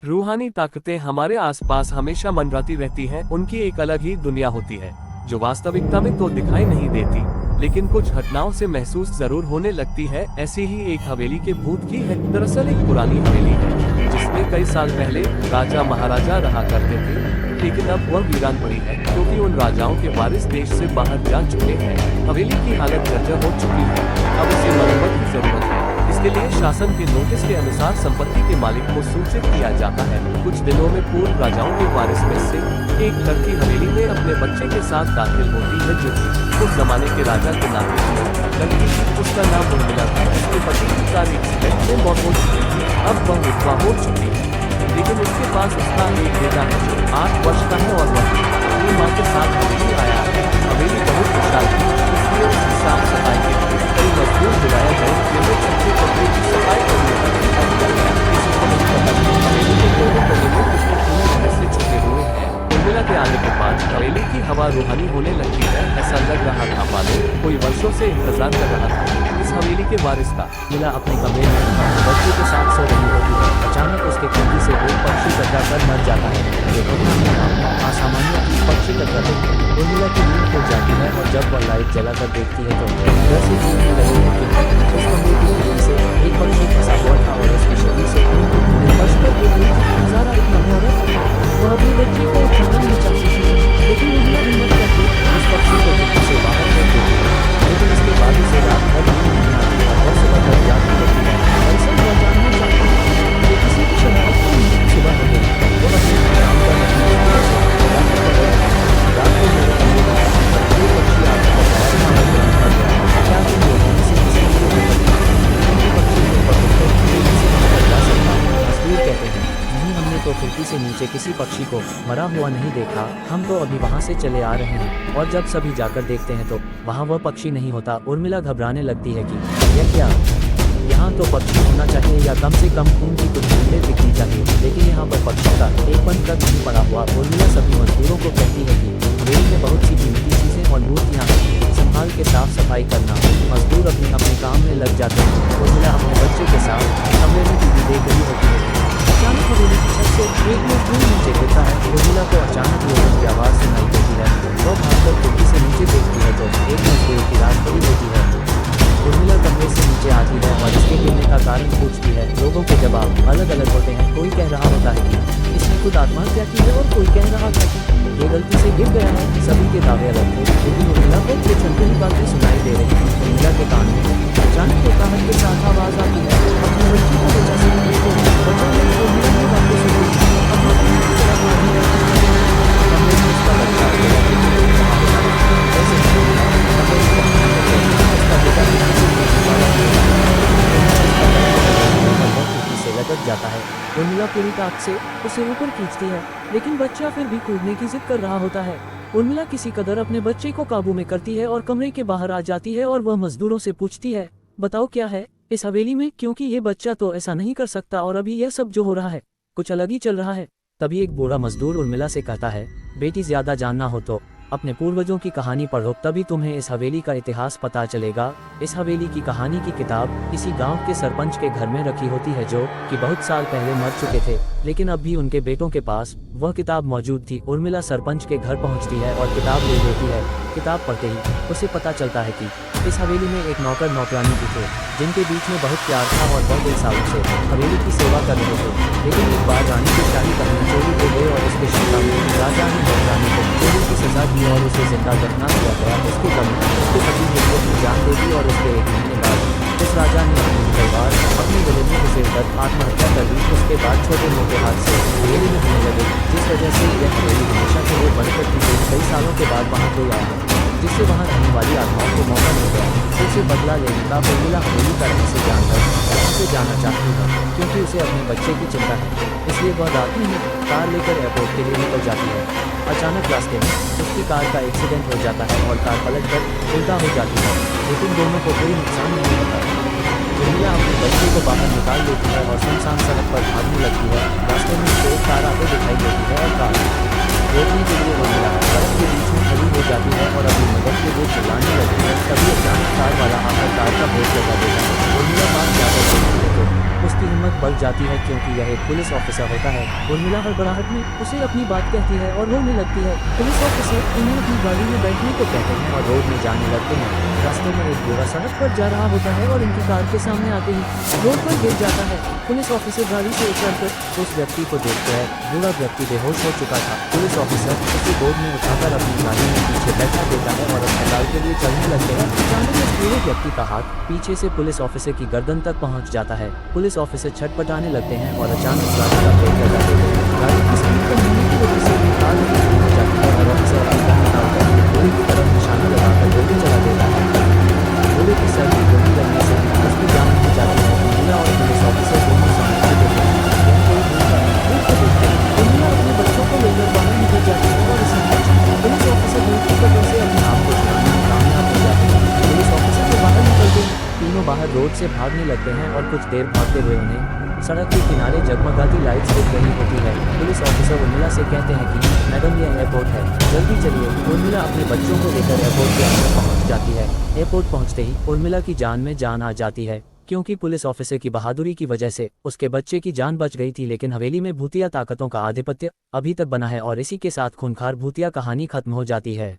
रूहानी ताकतें हमारे आसपास हमेशा मंडराती रहती हैं। उनकी एक अलग ही दुनिया होती है जो वास्तविकता में तो दिखाई नहीं देती, लेकिन कुछ घटनाओं से महसूस जरूर होने लगती है। ऐसी ही एक हवेली के भूत की है। दरअसल एक पुरानी हवेली है जिसमें कई साल पहले राजा महाराजा रहा करते थे, लेकिन अब वह वीरान पड़ी है क्योंकि उन राजाओं के वारिस देश से बाहर जा चुके हैं। हवेली की हालत जर्जर हो चुकी है। अब उसे मरम्मत की जरूरत है। इसके लिए शासन के नोटिस के अनुसार संपत्ति के मालिक को सूचित किया जाता है। कुछ दिनों में पूर्व राजाओं के वारिस में से एक लड़की हवेली में अपने बच्चे के साथ दाखिल होती है जो उस जमाने के राजा के नाते थी। लड़की उसका नाम उर्मिला था। उसके पति की कार एक्सीडेंट में मौत हो चुकी थी। अब वह विधवा हो चुकी है, लेकिन उसके पास उसका एक बेटा है जो 8 वर्ष का है और वह अपनी माँ के साथ हवेली आया है। हवेली बहुत विशाल थी, इसलिए उसकी साफ सफाई के लिए कई मजदूर बुलाए गए जिन्हें छत के कमरे की सफाई करने का किसी को नहीं पता था हवेली के दोनों कोने में कितने पूरे रहस्य छुपे हुए हैं। उर्मिला के आने के बाद हवेली की हवा रूहानी होने लगती है। ऐसा लग रहा था मानो कोई वर्षों से इंतजार कर रहा था इस हवेली के वारिस का। मिला अपने कमरे में बच्चे के साथ सो रही होती है। अचानक उसके खिड़की से एक पक्षी टकरा कर मर जाता है। ये घटना असामान्य पक्षी टकराते हैं। उर्मिला की नींद टूट जाती है और जब वह लाइट जलाकर देखती है तो घर से चीखने लगी होती है। उस कमरे की खिड़की से एक पक्षी फंसा हुआ था और उसके शरीर से फर्श पर गिर रही थी। नजारा इतना भयानक था, वह अपने बच्चे को उठाना नहीं चाहती थी, लेकिन उर्मिला हिम्मत करके उस पक्षी को खिड़की से बाहर फेंक देती है। लेकिन इसके बाद उसे रात भर नींद नहीं आती है और सुबह तक जागती रहती है। दरअसल वह जानना चाहती है कि किसी की शरारत क्यों नहीं सुबह हो गई। वो अपने काम कर रही है। रात को मेरे कमरे में ये पक्षी आता है। क्या तुम लोगों से किसी को पक्षी के पकड़कर खिड़की से बाहर जा सकता है? मजदूर कहते हैं नहीं, हमने तो खिड़की से नीचे किसी पक्षी को मरा हुआ नहीं देखा। हम तो अभी वहाँ से चले आ रहे हैं। और जब सभी जाकर देखते हैं तो वहाँ वह पक्षी नहीं होता। उर्मिला घबराने लगती है कि यह क्या, यहाँ तो पक्षी होना चाहिए या कम से कम खून की कुछ बूंदें दिखनी चाहिए, लेकिन यहाँ पर पक्षी का एक पन तक नहीं पड़ा हुआ। उर्मिला सभी मजदूरों को कहती है कि हवेली में बहुत सी कीमती चीजें और मूर्तियाँ हैं, संभाल के साफ सफाई करना। मजदूर अपने अपने काम में लग जाते हैं। उर्मिला अपने बच्चे के साथ कमरे में टीवी देख रही होती है। अचानक हवेली की छत से एक मजदूर नीचे गिरता है। उर्मिला को अचानक लोगों की आवाज़ सुनाई देती है। वह भागकर खिड़की से नीचे देखती है तो एक मजदूर की लाश पड़ी होती है। उर्मिला कमरे से नीचे आती है और इसके गिरने का कारण पूछती है। लोगों के जवाब अलग अलग होते हैं। कोई कह रहा होता है कि इसने खुद आत्महत्या की है और कोई कह रहा था कि ये गलती से गिर गया है। सभी के दावे अलग थे, लेकिन उर्मिला को कुछ अंतिम बातें सुनाई दे रही थी। उर्मिला के कान में अचानक एकाहट के साथ आवाज़ आती है, अपने बच्चे को बचा सकती है। उर्मिला की बातें सुन रही थी। अब कमरे में उसका बच्चा से लटक जाता है। उर्मिला पूरी ताकत से उसे ऊपर खींचती है, लेकिन बच्चा फिर भी कूदने की जिद कर रहा होता है। उर्मिला किसी कदर अपने बच्चे को काबू में करती है और कमरे के बाहर आ जाती है और वह मजदूरों से पूछती है, बताओ क्या है इस हवेली में, क्योंकि ये बच्चा तो ऐसा नहीं कर सकता और अभी यह सब जो हो रहा है कुछ अलग ही चल रहा है। तभी एक बूढ़ा मजदूर उर्मिला से कहता है, बेटी ज्यादा जानना हो तो अपने पूर्वजों की कहानी पढ़ो, तभी तुम्हें इस हवेली का इतिहास पता चलेगा। इस हवेली की कहानी की किताब इसी गांव के सरपंच के घर में रखी होती है जो कि बहुत साल पहले मर चुके थे, लेकिन अब भी उनके बेटों के पास वह किताब मौजूद थी। उर्मिला सरपंच के घर पहुंचती है और किताब ले लेती है। किताब पढ़ते ही उसे पता चलता है कि इस हवेली में एक नौकर नौकरानी भी थे जिनके बीच में बहुत प्यार था और बहुत एक सालों से हवेली की सेवा कर रहे थे। लेकिन एक बार रानी की शाही कहानी चोरी हो गई और उसके शिक्षा में राजा ने नौकरानी को चोरी की सजा दी और उसे जिंदा दफना किया गया। उसके गम उसके पति ने अपनी जान दे दी और उसके 1 महीने बाद उस राजा ने अपनी तलवार अपने गले में घुसेड़कर आत्महत्या कर दी। उसके बाद छोटे मोटे हादसे हवेली में होने लगे, जिस वजह से यह हवेली हमेशा के लिए बंद कर दी गई। कई सालों के बाद वहाँ कोई आया जिससे वहाँ रहने वाली आत्माओं को मौका मिल गया उसे बदला लेने का। उर्मिला हवेली का रहस्य जानकर वहाँ से जाना चाहती है क्योंकि उसे अपने बच्चे की चिंता है, इसलिए वह रात में कार लेकर एयरपोर्ट के लिए निकल जाती है। अचानक रास्ते में उसकी कार का एक्सीडेंट हो जाता है और कार पलटकर उल्टा हो जाती है, लेकिन दोनों को कोई नुकसान नहीं होता। उर्मिला अपने बच्चे को बाहर निकाल लेती है और सुनसान सड़क पर भागने लगती है। रास्ते में उसे एक कार आते दिखाई देती है और कार रोकने के लिए उर्मिला सड़क के बीच में खड़ी हो जाती है और अपनी मदद के लिए चिल्लाने लगती है। तभी अचानक कार वाला आकर कार का ब्रेक लगा देता है। उर्मिला पास जाकर देखती है तो उसकी हिम्मत बढ़ जाती है क्योंकि यह एक पुलिस ऑफिसर होता है। उर्मिला हड़बड़ाहट में उसे अपनी बात कहती है और रोने लगती है। पुलिस ऑफिसर उन्हें अपनी गाड़ी में बैठने को कहते हैं और रोड में जाने लगते हैं। रास्ते में एक बूढ़ा सड़क पर जा रहा होता है और उनकी कार के सामने आते ही रोड पर गिर जाता है। पुलिस ऑफिसर गाड़ी से उतरकर उस व्यक्ति को देखते हैं। बूढ़ा व्यक्ति बेहोश हो चुका था। पुलिस ऑफिसर उसे गोद में उठाकर अपनी गाड़ी में पीछे बैठा देता है और अस्पताल के लिए चलने लगते हैं। अचानक उस बूढ़े व्यक्ति का हाथ पीछे से पुलिस ऑफिसर की गर्दन तक पहुंच जाता है। पुलिस ऑफिसर छटपटाने लगते हैं और अचानक गाड़ी का ब्रेक लगा देते हैं। गाड़ी की स्पीड कम होने की वजह से कार में हो जाती है और ऑफिसर अपनी गन निकालकर बूढ़े की तरफ निशाना लगाकर गोली चला देता है। बूढ़े की सर में गोली लगने से उसकी जान हो जाती है। उर्मिला और पुलिस ऑफिसर दोनों सामने से देखते हैं। यह कोई भूल का नहीं को देखते हैं। उर्मिला अपने बच्चों को लेकर बाहर निकल जाती है और इसे पुलिस ऑफिसर धूप की वजह से अपने आप को छुड़ाने में कामयाब हो जाते हैं। पुलिस ऑफिसर को बाहर निकलते ही तीनों बाहर रोड से भागने लगते हैं और कुछ देर भागते हुए उन्हें सड़क के किनारे जगमगाती लाइट्स दिख रही होती है। पुलिस ऑफिसर उर्मिला से कहते हैं कि मैडम यह एयरपोर्ट है, जल्दी चलिए। उर्मिला अपने बच्चों को लेकर एयरपोर्ट के अंदर पहुंच जाती है। एयरपोर्ट पहुंचते ही उर्मिला की जान में जान आ जाती है क्योंकि पुलिस ऑफिसर की बहादुरी की वजह से उसके बच्चे की जान बच गई थी। लेकिन हवेली में भूतिया ताकतों का आधिपत्य अभी तक बना है और इसी के साथ खूंखार भूतिया कहानी खत्म हो जाती है।